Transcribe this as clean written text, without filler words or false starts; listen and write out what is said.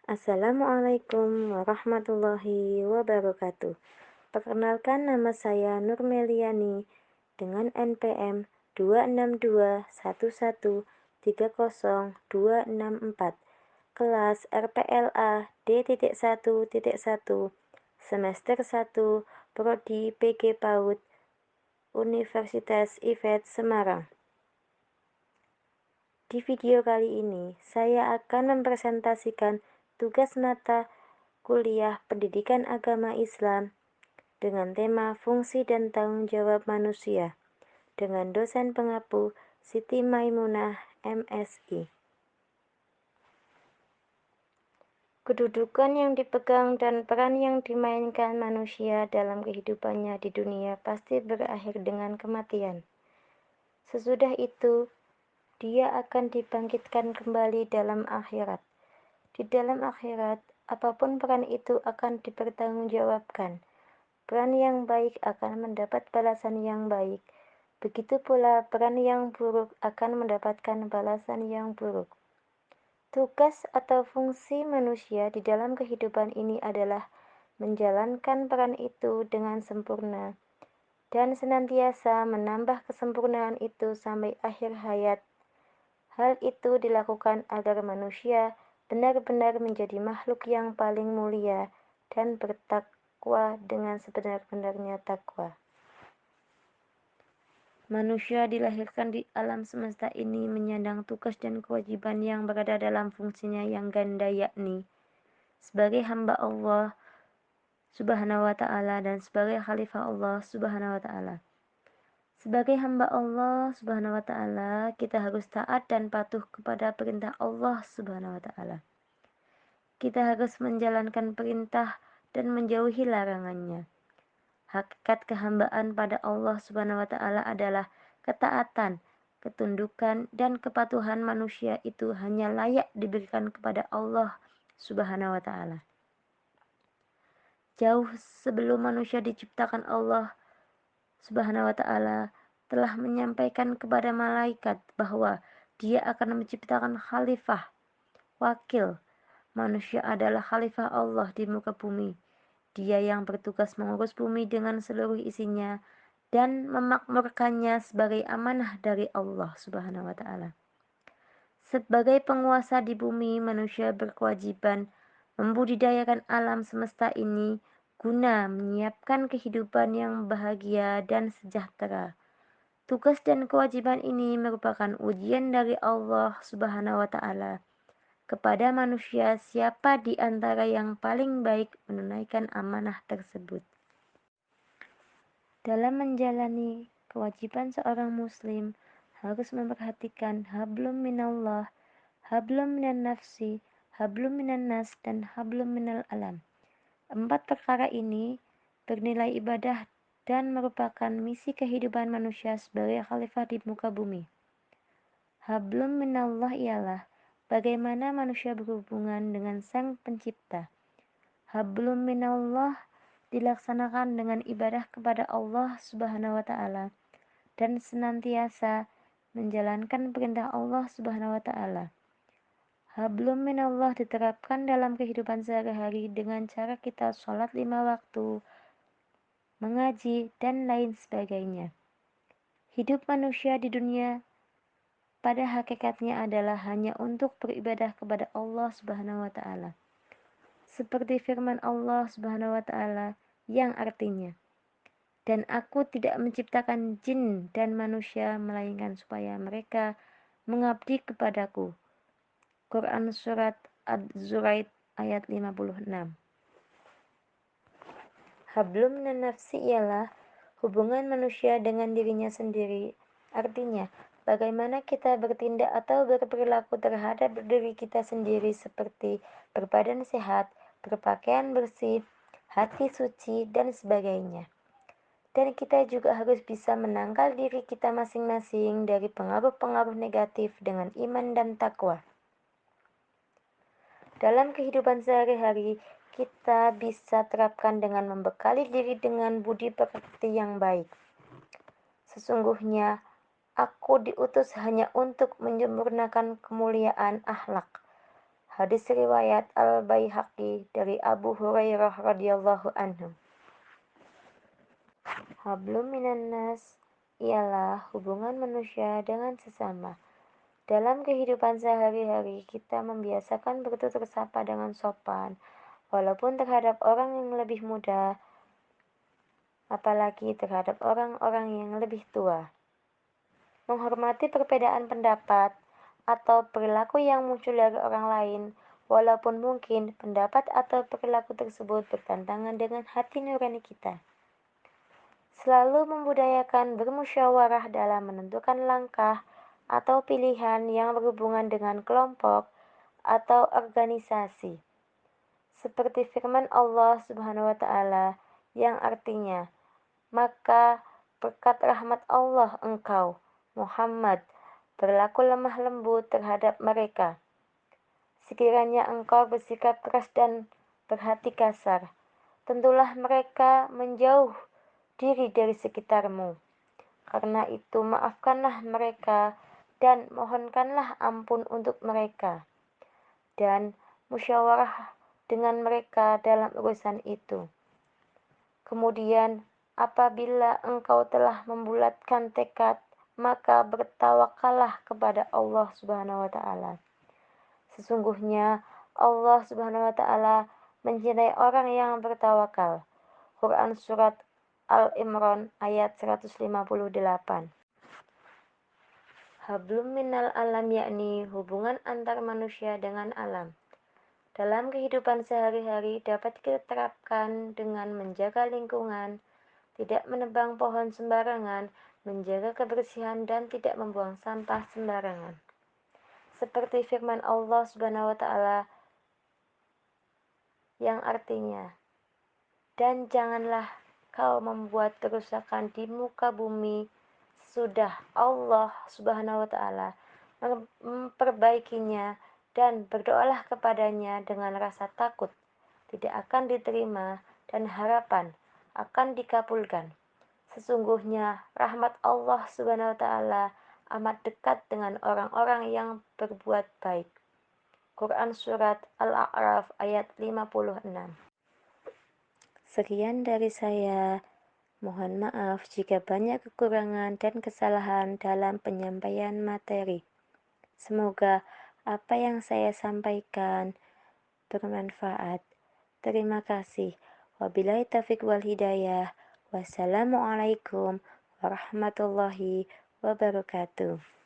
Assalamualaikum warahmatullahi wabarakatuh. Perkenalkan, nama saya Nurmeliani dengan NPM 26211300264, kelas RPLA D.1.1, semester 1, Prodi PG PAUD, Universitas IFET Semarang. Di video kali ini, saya akan mempresentasikan tugas mata kuliah Pendidikan Agama Islam dengan tema Fungsi dan Tanggung Jawab Manusia dengan dosen pengapu Siti Maimunah, MSI. Kedudukan yang dipegang dan peran yang dimainkan manusia dalam kehidupannya di dunia pasti berakhir dengan kematian. Sesudah itu, dia akan dibangkitkan kembali dalam akhirat. Di dalam akhirat, apapun peran itu akan dipertanggungjawabkan. Peran yang baik akan mendapat balasan yang baik. Begitu pula peran yang buruk akan mendapatkan balasan yang buruk. Tugas atau fungsi manusia di dalam kehidupan ini adalah menjalankan peran itu dengan sempurna dan senantiasa menambah kesempurnaan itu sampai akhir hayat. Hal itu dilakukan agar manusia benar-benar menjadi makhluk yang paling mulia dan bertakwa dengan sebenar-benarnya takwa. Manusia dilahirkan di alam semesta ini menyandang tugas dan kewajiban yang berada dalam fungsinya yang ganda, yakni sebagai hamba Allah Subhanahu wa Ta'ala dan sebagai khalifah Allah Subhanahu wa Ta'ala. Sebagai hamba Allah Subhanahu wa Ta'ala, kita harus taat dan patuh kepada perintah Allah Subhanahu wa Ta'ala. Kita harus menjalankan perintah dan menjauhi larangannya. Hakikat kehambaan pada Allah Subhanahu wa Ta'ala adalah ketaatan, ketundukan, dan kepatuhan. Manusia itu hanya layak diberikan kepada Allah Subhanahu wa Ta'ala. Jauh sebelum manusia diciptakan, Allah Subhanahu wa Ta'ala telah menyampaikan kepada malaikat bahwa Dia akan menciptakan khalifah, wakil. Manusia adalah khalifah Allah di muka bumi. Dia yang bertugas mengurus bumi dengan seluruh isinya dan memakmurkannya sebagai amanah dari Allah Subhanahu wa Ta'ala. Sebagai penguasa di bumi, manusia berkewajiban membudidayakan alam semesta ini guna menyiapkan kehidupan yang bahagia dan sejahtera. Tugas dan kewajiban ini merupakan ujian dari Allah Subhanahu wa Ta'ala kepada manusia, siapa di antara yang paling baik menunaikan amanah tersebut. Dalam menjalani kewajiban seorang muslim harus memperhatikan hablum minallah, hablum minan nafsi, hablum minan nas, dan hablum minal alam. 4 perkara ini bernilai ibadah dan merupakan misi kehidupan manusia sebagai khalifah di muka bumi. Hablum minallah ialah bagaimana manusia berhubungan dengan Sang Pencipta. Hablum minallah dilaksanakan dengan ibadah kepada Allah Subhanahu wa Ta'ala dan senantiasa menjalankan perintah Allah Subhanahu wa Ta'ala. Hablum minallah diterapkan dalam kehidupan sehari-hari dengan cara kita sholat 5 waktu, mengaji, dan lain sebagainya. Hidup manusia di dunia pada hakikatnya adalah hanya untuk beribadah kepada Allah Subhanahu wa Ta'ala. Seperti firman Allah Subhanahu wa Ta'ala yang artinya, "Dan aku tidak menciptakan jin dan manusia melainkan supaya mereka mengabdi kepadaku." Quran Surat Az-Zuraid ayat 56. Hablum minan nafsi ialah hubungan manusia dengan dirinya sendiri. Artinya, bagaimana kita bertindak atau berperilaku terhadap diri kita sendiri seperti berbadan sehat, berpakaian bersih, hati suci, dan sebagainya. Dan kita juga harus bisa menangkal diri kita masing-masing dari pengaruh-pengaruh negatif dengan iman dan takwa. Dalam kehidupan sehari-hari, kita bisa terapkan dengan membekali diri dengan budi pekerti yang baik. Sesungguhnya, aku diutus hanya untuk menyempurnakan kemuliaan akhlak. Hadis riwayat Al-Baihaqi dari Abu Hurairah radhiyallahu anhu. Hablum minan nas ialah hubungan manusia dengan sesama. Dalam kehidupan sehari-hari, kita membiasakan bertutur sapa dengan sopan, walaupun terhadap orang yang lebih muda, apalagi terhadap orang-orang yang lebih tua. Menghormati perbedaan pendapat atau perilaku yang muncul dari orang lain, walaupun mungkin pendapat atau perilaku tersebut bertentangan dengan hati nurani kita. Selalu membudayakan bermusyawarah dalam menentukan langkah atau pilihan yang berhubungan dengan kelompok atau organisasi. Seperti firman Allah Subhanahu wa taala yang artinya, "Maka berkat rahmat Allah engkau, Muhammad, berlaku lemah lembut terhadap mereka. Sekiranya engkau bersikap keras dan berhati kasar, tentulah mereka menjauh diri dari sekitarmu. Karena itu maafkanlah mereka dan mohonkanlah ampun untuk mereka, dan musyawarah dengan mereka dalam urusan itu. Kemudian, apabila engkau telah membulatkan tekad, maka bertawakallah kepada Allah Subhanahu wa taala. Sesungguhnya Allah Subhanahu wa taala mencintai orang yang bertawakal." Quran surat Al-Imran ayat 158. Hablum minal alam yakni hubungan antar manusia dengan alam. Dalam kehidupan sehari-hari dapat kita terapkan dengan menjaga lingkungan, tidak menebang pohon sembarangan, menjaga kebersihan dan tidak membuang sampah sembarangan. Seperti firman Allah Subhanahu wa taala yang artinya, "Dan janganlah kau membuat kerusakan di muka bumi sesudah Allah Subhanahu wa taala memperbaikinya, dan berdoalah kepadanya dengan rasa takut tidak akan diterima dan harapan akan dikabulkan. Sesungguhnya rahmat Allah Subhanahu wa taala amat dekat dengan orang-orang yang berbuat baik." Quran surat Al-A'raf ayat 56. Sekian dari saya. Mohon maaf jika banyak kekurangan dan kesalahan dalam penyampaian materi. Semoga apa yang saya sampaikan bermanfaat. Terima kasih. Wabillahi taufiq wal hidayah. Wassalamualaikum warahmatullahi wabarakatuh.